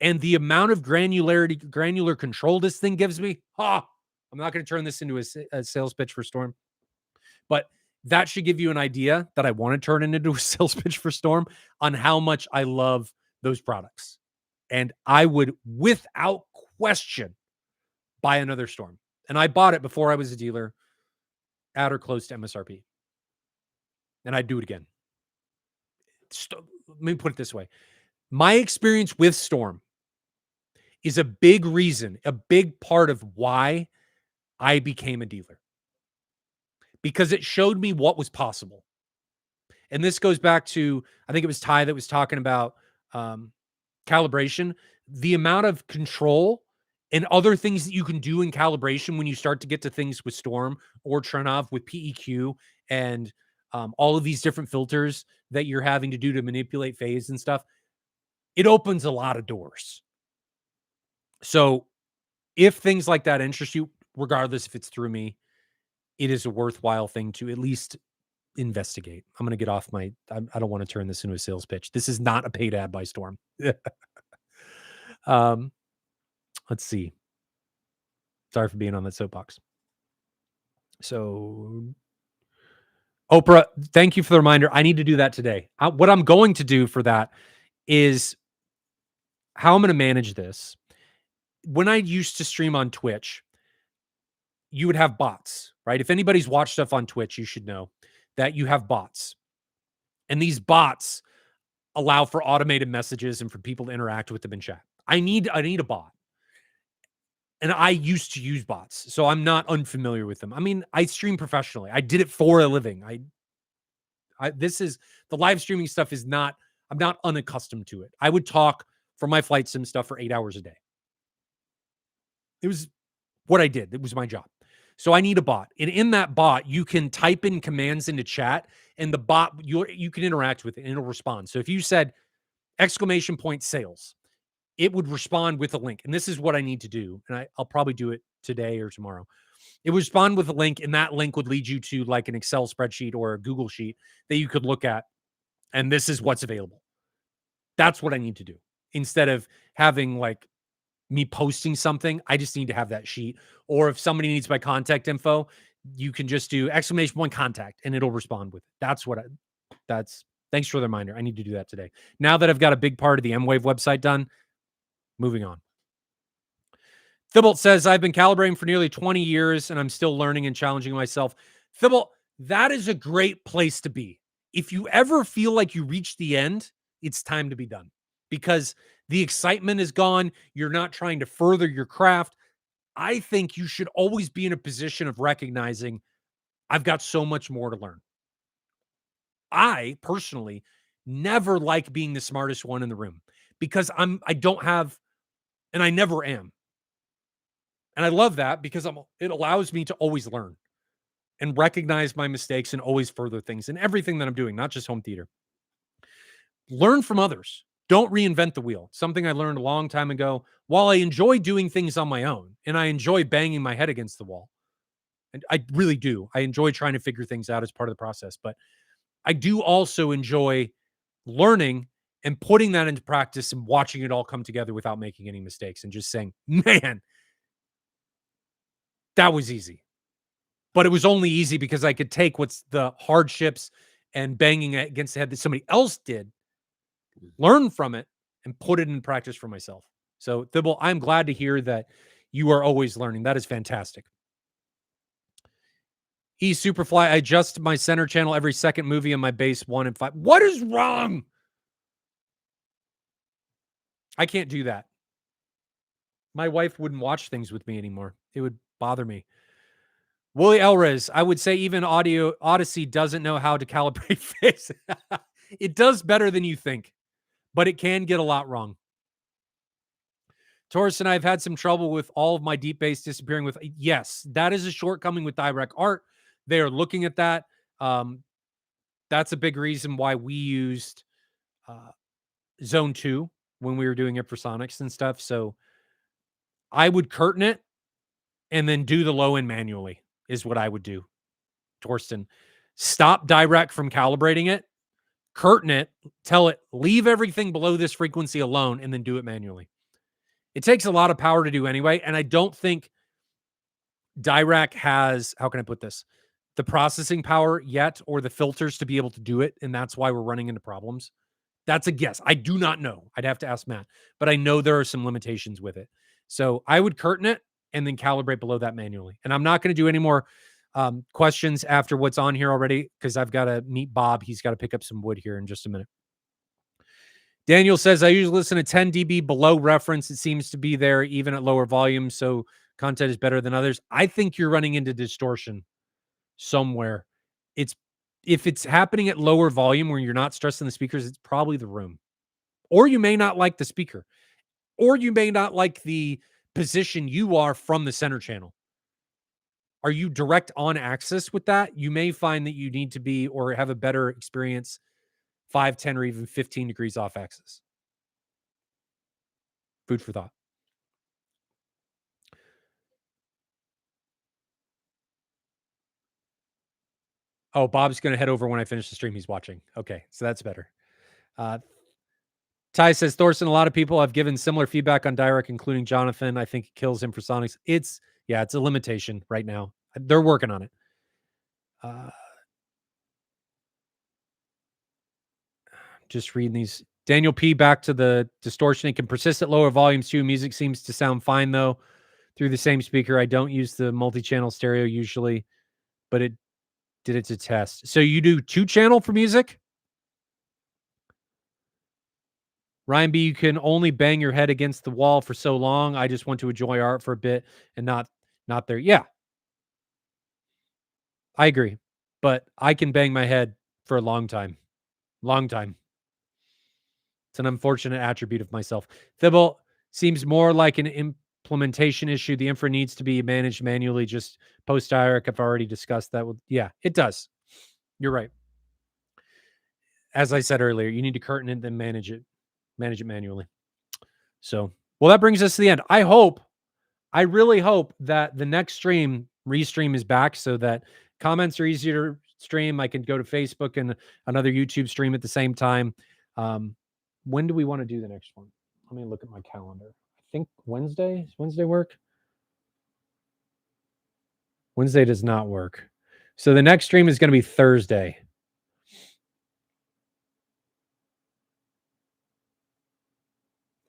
And the amount of granular control this thing gives me, I'm not going to turn this into a sales pitch for Storm, but that should give you an idea that I want to turn it into a sales pitch for Storm on how much I love those products. And I would, without question, buy another Storm. And I bought it before I was a dealer at or close to MSRP. And I'd do it again. Let me put it this way. My experience with Storm is a big reason, a big part of why I became a dealer. Because it showed me what was possible. And this goes back to, I think it was Ty that was talking about calibration. The amount of control and other things that you can do in calibration when you start to get to things with Storm or Trenov with PEQ and all of these different filters that you're having to do to manipulate phase and stuff, it opens a lot of doors. So if things like that interest you, regardless if it's through me, it is a worthwhile thing to at least investigate. I'm going to get off my, I don't want to turn this into a sales pitch. This is not a paid ad by Storm. Let's see. Sorry for being on that soapbox. So Oprah, thank you for the reminder. I need to do that today. What I'm going to do for that is how I'm going to manage this. When I used to stream on Twitch, you would have bots, right? If anybody's watched stuff on Twitch, you should know that you have bots. And these bots allow for automated messages and for people to interact with them in chat. I need a bot. And I used to use bots, so I'm not unfamiliar with them. I mean, I stream professionally. I did it for a living. This is the live streaming stuff is not, I'm not unaccustomed to it. I would talk for my flight sim stuff for 8 hours a day. It was what I did. It was my job. So I need a bot. And in that bot, you can type in commands into chat and the bot, you can interact with it and it'll respond. So if you said !sales, it would respond with a link. And this is what I need to do. And I'll probably do it today or tomorrow. It would respond with a link, and that link would lead you to like an Excel spreadsheet or a Google sheet that you could look at. And this is what's available. That's what I need to do. Instead of having like me posting something, I just need to have that sheet. Or if somebody needs my contact info, you can just do !1 contact and it'll respond with it. Thanks for the reminder. I need to do that today. Now that I've got a big part of the M-Wave website done, moving on. Thibault says, I've been calibrating for nearly 20 years and I'm still learning and challenging myself. Thibault, that is a great place to be. If you ever feel like you reached the end, it's time to be done because the excitement is gone. You're not trying to further your craft. I think you should always be in a position of recognizing I've got so much more to learn. I personally never like being the smartest one in the room because I don't have, and I never am. And I love that because it allows me to always learn and recognize my mistakes and always further things in everything that I'm doing, not just home theater. Learn from others. Don't reinvent the wheel. Something I learned a long time ago. While I enjoy doing things on my own and I enjoy banging my head against the wall, and I really do. I enjoy trying to figure things out as part of the process, but I do also enjoy learning and putting that into practice and watching it all come together without making any mistakes and just saying, man, that was easy. But it was only easy because I could take what's the hardships and banging against the head that somebody else did, learn from it, and put it in practice for myself. So, Thibault, I'm glad to hear that you are always learning. That is fantastic. Superfly, I adjust my center channel every second movie in my base 1 and 5. What is wrong? I can't do that. My wife wouldn't watch things with me anymore. It would bother me. Willie Elrez, I would say even Audio Odyssey doesn't know how to calibrate phase. It does better than you think, but it can get a lot wrong. Taurus and I have had some trouble with all of my deep bass disappearing with. Yes, that is a shortcoming with Direct Art. They are looking at that. That's a big reason why we used Zone 2 when we were doing Infrasonics and stuff. So I would curtain it and then do the low end manually is what I would do, Torsten. Stop Dirac from calibrating it, curtain it, tell it, leave everything below this frequency alone, and then do it manually. It takes a lot of power to do anyway, and I don't think Dirac has, how can I put this, the processing power yet or the filters to be able to do it, and that's why we're running into problems. That's a guess. I do not know. I'd have to ask Matt, but I know there are some limitations with it. So I would curtain it and then calibrate below that manually. And I'm not going to do any more questions after what's on here already because I've got to meet Bob. He's got to pick up some wood here in just a minute. Daniel says, I usually listen to 10 dB below reference. It seems to be there even at lower volumes. So content is better than others. I think you're running into distortion somewhere. If it's happening at lower volume where you're not stressing the speakers, it's probably the room. Or you may not like the speaker. Or you may not like the position you are from the center channel. Are you direct on axis with that? You may find that you need to be or have a better experience 5, 10, or even 15 degrees off axis. Food for thought. Oh, Bob's going to head over when I finish the stream he's watching. Okay, so that's better. Ty says, Thorsten, a lot of people have given similar feedback on Dirac, including Jonathan. I think it kills him for Sonics. It's a limitation right now. They're working on it. Just reading these. Daniel P. Back to the distortion. It can persist at lower volumes too. Music seems to sound fine, though, through the same speaker. I don't use the multi-channel stereo usually, but it did it to test. So you do 2-channel for music? Ryan B., you can only bang your head against the wall for so long. I just want to enjoy art for a bit and not there. Yeah. I agree. But I can bang my head for a long time. Long time. It's an unfortunate attribute of myself. Thibble seems more like an implementation issue. The infra needs to be managed manually. Just post Dirac. I've already discussed that. Yeah, it does. You're right. As I said earlier, you need to curtain it, then manage it manually. So, well, that brings us to the end. I really hope that the next restream is back so that comments are easier to stream. I can go to Facebook and another YouTube stream at the same time. When do we want to do the next one? Let me look at my calendar. I think Wednesday. Does Wednesday work? Wednesday does not work. So the next stream is going to be Thursday.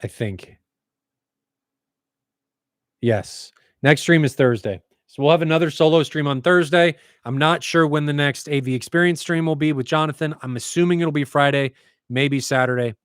I think. Yes. Next stream is Thursday. So we'll have another solo stream on Thursday. I'm not sure when the next AV Experience stream will be with Jonathan. I'm assuming it'll be Friday, maybe Saturday,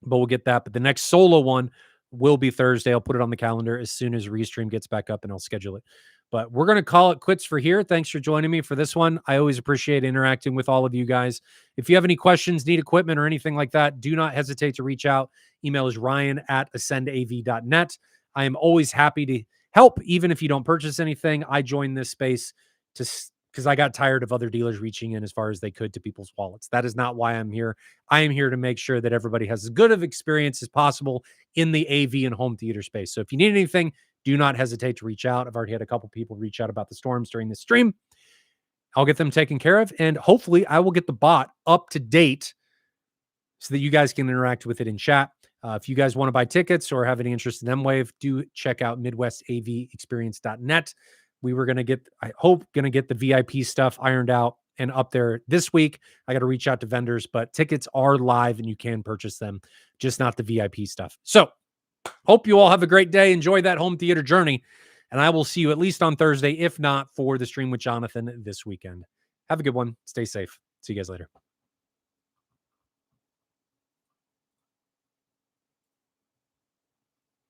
but we'll get that. But the next solo one will be Thursday. I'll put it on the calendar as soon as Restream gets back up and I'll schedule it. But we're going to call it quits for here. Thanks for joining me for this one. I always appreciate interacting with all of you guys. If you have any questions, need equipment or anything like that, do not hesitate to reach out. Email is ryan@ascendav.net. I am always happy to help, even if you don't purchase anything. I joined this space because I got tired of other dealers reaching in as far as they could to people's wallets. That is not why I'm here. I am here to make sure that everybody has as good of experience as possible in the AV and home theater space. So if you need anything, do not hesitate to reach out. I've already had a couple people reach out about the storms during this stream. I'll get them taken care of, and hopefully I will get the bot up to date so that you guys can interact with it in chat. If you guys want to buy tickets or have any interest in M-Wave, do check out MidwestAVExperience.net. We were going to get the VIP stuff ironed out and up there this week. I got to reach out to vendors, but tickets are live and you can purchase them, just not the VIP stuff. So hope you all have a great day. Enjoy that home theater journey. And I will see you at least on Thursday, if not for the stream with Jonathan this weekend. Have a good one. Stay safe. See you guys later.